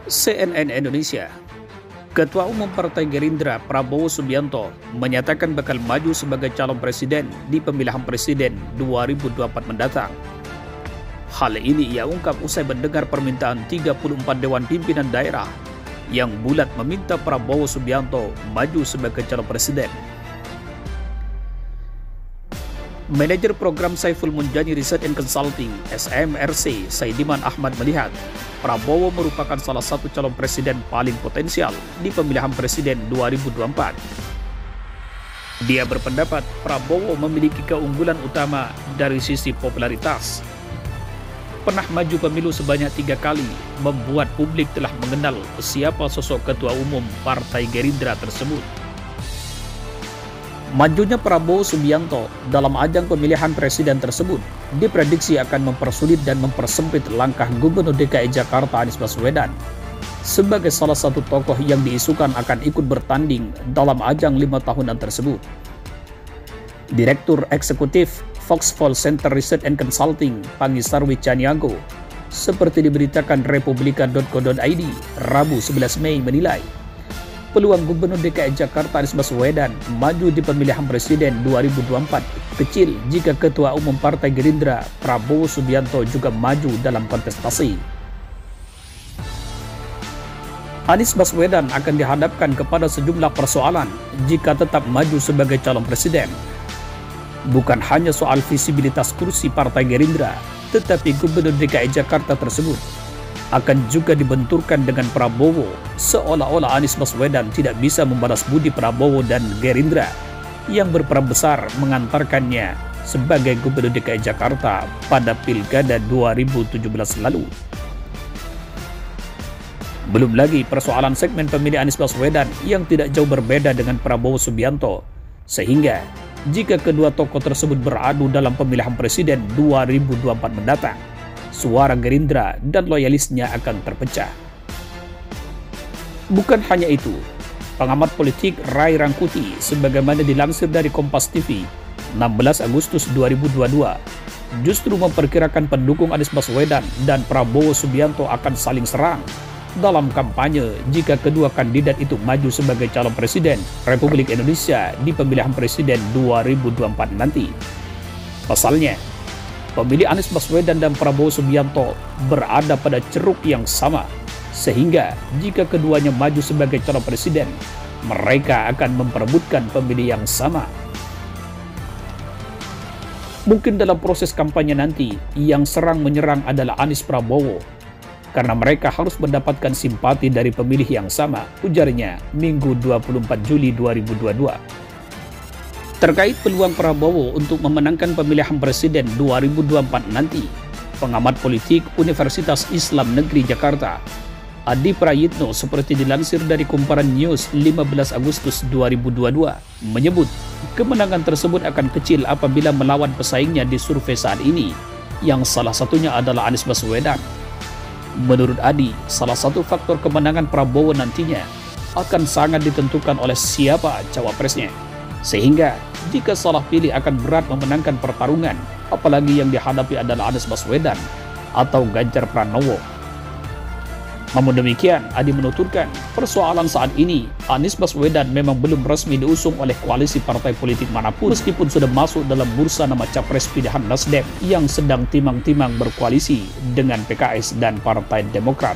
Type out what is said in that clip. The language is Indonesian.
CNN Indonesia. Ketua Umum Partai Gerindra Prabowo Subianto menyatakan bakal maju sebagai calon presiden di pemilihan presiden 2024 mendatang. Hal ini ia ungkap usai mendengar permintaan 34 Dewan Pimpinan Daerah yang bulat meminta Prabowo Subianto maju sebagai calon presiden. Manajer Program Saiful Munjani Research and Consulting (SMRC) Saidiman Ahmad melihat Prabowo merupakan salah satu calon presiden paling potensial di pemilihan presiden 2024. Dia berpendapat Prabowo memiliki keunggulan utama dari sisi popularitas. Pernah maju pemilu sebanyak 3 kali, membuat publik telah mengenal siapa sosok ketua umum Partai Gerindra tersebut. Majunya Prabowo Subianto dalam ajang pemilihan presiden tersebut diprediksi akan mempersulit dan mempersempit langkah Gubernur DKI Jakarta Anies Baswedan sebagai salah satu tokoh yang diisukan akan ikut bertanding dalam ajang 5 tahunan tersebut. Direktur Eksekutif Foxfall Center Research and Consulting Pangisarwi Caniago seperti diberitakan republika.co.id Rabu 11 Mei menilai peluang Gubernur DKI Jakarta Anies Baswedan maju di pemilihan presiden 2024 kecil jika Ketua Umum Partai Gerindra Prabowo Subianto juga maju dalam kontestasi. Anies Baswedan akan dihadapkan kepada sejumlah persoalan jika tetap maju sebagai calon presiden. Bukan hanya soal visibilitas kursi Partai Gerindra, tetapi Gubernur DKI Jakarta tersebut akan juga dibenturkan dengan Prabowo, seolah-olah Anies Baswedan tidak bisa membalas budi Prabowo dan Gerindra yang berperan besar mengantarkannya sebagai Gubernur DKI Jakarta pada Pilkada 2017 lalu. Belum lagi persoalan segmen pemilih Anies Baswedan yang tidak jauh berbeda dengan Prabowo Subianto, sehingga jika kedua tokoh tersebut beradu dalam pemilihan presiden 2024 mendatang, suara Gerindra dan loyalisnya akan terpecah. Bukan hanya itu, pengamat politik Ray Rangkuti sebagaimana dilansir dari Kompas TV 16 Agustus 2022 justru memperkirakan pendukung Anies Baswedan dan Prabowo Subianto akan saling serang dalam kampanye jika kedua kandidat itu maju sebagai calon presiden Republik Indonesia di pemilihan presiden 2024 nanti. Pasalnya, pemilih Anies Baswedan dan Prabowo Subianto berada pada ceruk yang sama, sehingga jika keduanya maju sebagai calon presiden, mereka akan memperebutkan pemilih yang sama. Mungkin dalam proses kampanye nanti, yang serang menyerang adalah Anies Prabowo, karena mereka harus mendapatkan simpati dari pemilih yang sama, ujarnya Minggu 24 Juli 2022. Terkait peluang Prabowo untuk memenangkan pemilihan presiden 2024 nanti, pengamat politik Universitas Islam Negeri Jakarta, Adi Prayitno seperti dilansir dari Kumparan News 15 Agustus 2022, menyebut kemenangan tersebut akan kecil apabila melawan pesaingnya di survei saat ini, yang salah satunya adalah Anies Baswedan. Menurut Adi, salah satu faktor kemenangan Prabowo nantinya akan sangat ditentukan oleh siapa cawapresnya. Sehingga jika salah pilih akan berat memenangkan pertarungan, apalagi yang dihadapi adalah Anies Baswedan atau Ganjar Pranowo. Namun demikian, Adi menuturkan persoalan saat ini Anies Baswedan memang belum resmi diusung oleh koalisi partai politik manapun meskipun sudah masuk dalam bursa nama capres pilihan Nasdem yang sedang timang-timang berkoalisi dengan PKS dan Partai Demokrat.